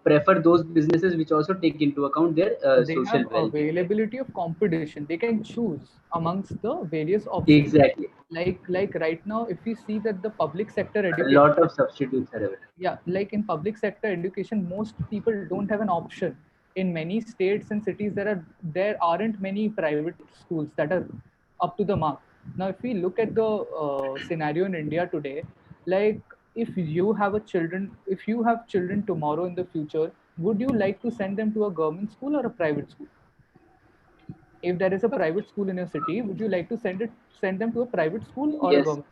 prefer those businesses which also take into account their
They
social
have
well-being, right?
availability of competition. They can choose amongst the various options.
Exactly.
Like right now, if we see that the public sector
A
education,
lot of substitutes are available.
yeah, like in public sector education, most people don't have an option. In many states and cities, there aren't many private schools that are up to the mark. Now if we look at the scenario in India today, like if you have children tomorrow in the future, would you like to send them to a government school or a private school? If there is a private school in your city, would you like to send them to a private school or a
Yes,
government?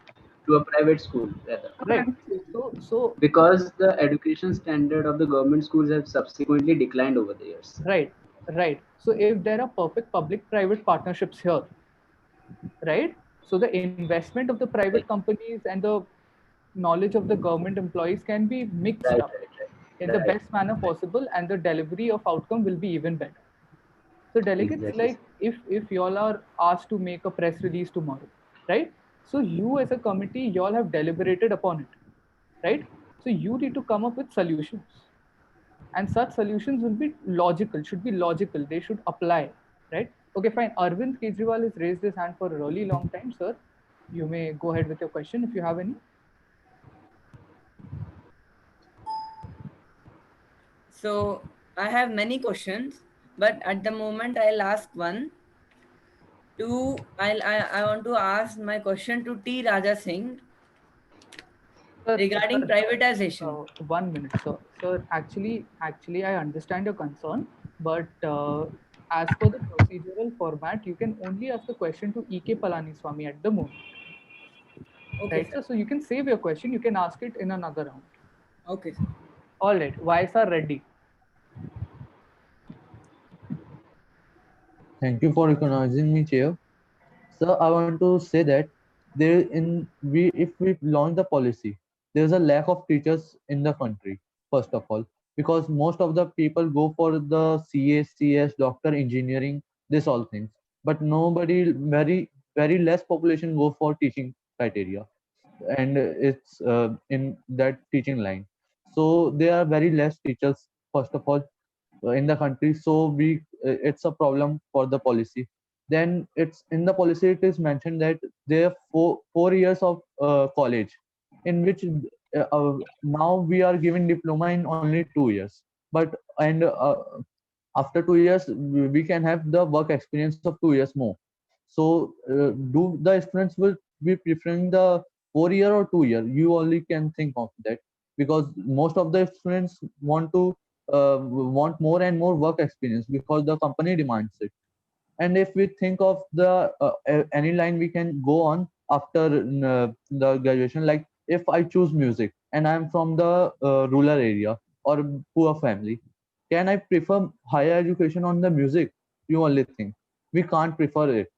to a private school rather.
Right. So
Because the education standard of the government schools have subsequently declined over the years.
right, right. So if there are perfect public-private partnerships here, right? So the investment of the private companies and the knowledge of the government employees can be mixed
Right,
up in
right,
the
right.
best manner possible, and the delivery of outcome will be even better. So delegates,
Exactly.
like if y'all are asked to make a press release tomorrow, right? So you as a committee, y'all have deliberated upon it, right? So you need to come up with solutions, and such solutions will be logical, should be logical. They should apply, right? Okay, fine. Arvind Kejriwal has raised his hand for a really long time, sir. You may go ahead with your question if you have any.
So I have many questions, but at the moment I'll ask one. I want to ask my question to T. Raja Singh regarding privatization.
1 minute, sir. Sir, actually, I understand your concern, but as per the procedural format, you can only ask the question to E.K. Palaniswamy at the moment.
Okay,
Right,
sir.
sir? So you can save your question. You can ask it in another round.
Okay, sir.
All right. YSR ready.
Thank you for recognizing me, Chair. Sir, I want to say that if we launch the policy, there is a lack of teachers in the country, first of all, because most of the people go for the CA, CS, doctor, engineering, this all things. But nobody, very less population go for teaching criteria, and it's in that teaching line. So there are very less teachers, first of all, in the country, so it's a problem for the policy. Then it's in the policy, it is mentioned that there are four years of college, in which now we are giving diploma in only 2 years, but and after 2 years we can have the work experience of 2 years more. So do the students will be preferring the 4 year or 2 year? You only can think of that, because most of the students want more and more work experience because the company demands it. And if we think of the any line we can go on after the graduation, like if I choose music and I'm from the rural area or poor family, can I prefer higher education on the music? You only think we can't prefer it.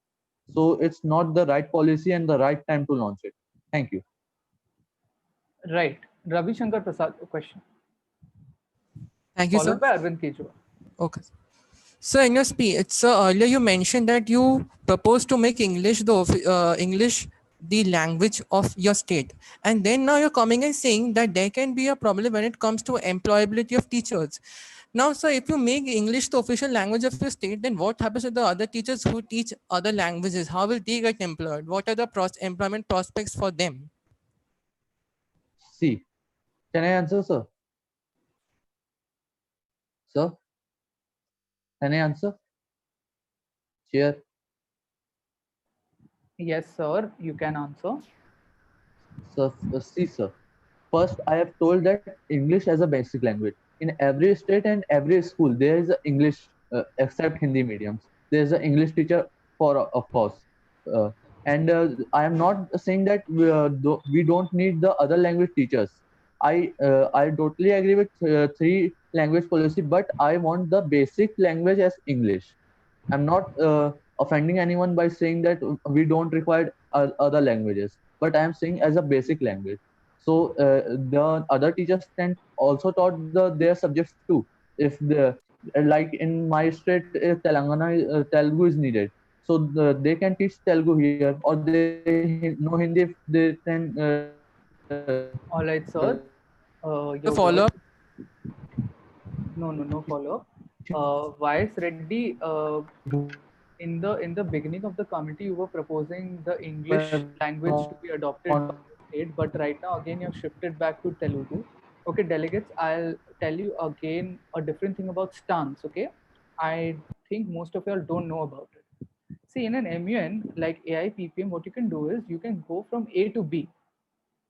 So it's not the right policy and the right time to launch it. Thank you.
Right. Ravi Shankar Prasad, question.
Thank you,
Followed
sir.
by Arvind Kejriwal.
Okay. So in your speech, so earlier you mentioned that you proposed to make English the language of your state, and then now you're coming and saying that there can be a problem when it comes to employability of teachers. Now, sir, if you make English the official language of your state, then what happens with the other teachers who teach other languages? How will they get employed? What are the employment prospects for them?
See, can I answer, sir? Sir, can I answer? Chair.
Yes, sir. You can answer.
So, see, sir. First, I have told that English as a basic language. In every state and every school, there is a English, except Hindi mediums. There is an English teacher of course. Uh, and I am not saying that we don't need the other language teachers. I totally agree with three language policy, but I want the basic language as English. I'm not offending anyone by saying that we don't require other languages, but I'm saying as a basic language. So the other teachers can also taught their subjects too. If the like in my state, Telangana, Telugu is needed, so they can teach Telugu here, or they know Hindi if they can
All right, sir.
The
Your
follow
word.
up.
No follow up. YS Reddy, in the beginning of the committee, you were proposing the English language to be adopted by the state, but right now again you have shifted back to Telugu. Okay, delegates, I'll tell you again a different thing about stance. Okay, I think most of y'all don't know about it. See, in an MUN like AIPPM, what you can do is you can go from A to B.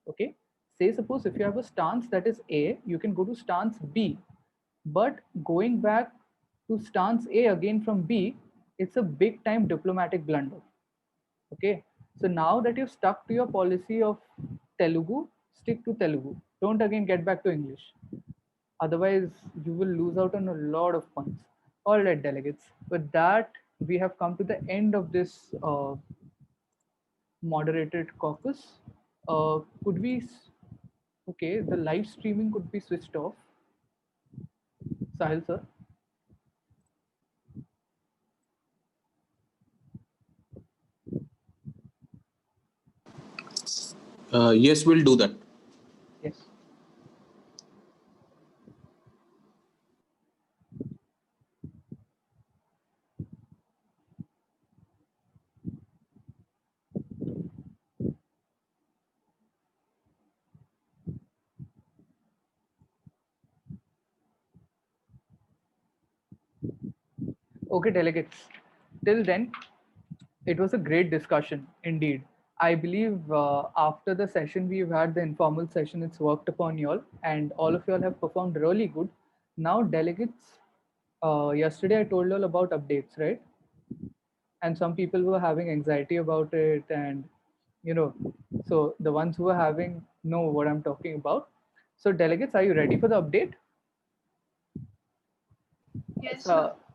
Okay, say suppose if you have a stance that is A, you can go to stance B, but going back to stance A again from B, it's a big time diplomatic blunder. Okay, so now that you've stuck to your policy of Telugu, stick to Telugu. Don't again get back to English. Otherwise, you will lose out on a lot of points. All right, delegates. With that, we have come to the end of this moderated caucus. Could we? Okay, the live streaming could be switched off. Sahil sir.
Yes, we'll do that.
Yes. Okay, delegates. Till then, it was a great discussion indeed. I believe after the session we've had, the informal session, it's worked upon you all, and all of you all have performed really good. Now, delegates, yesterday I told you all about updates, right? And some people were having anxiety about it, and so the ones who are having know what I'm talking about. So, delegates, are you ready for the update?
Yes,
So,
sir.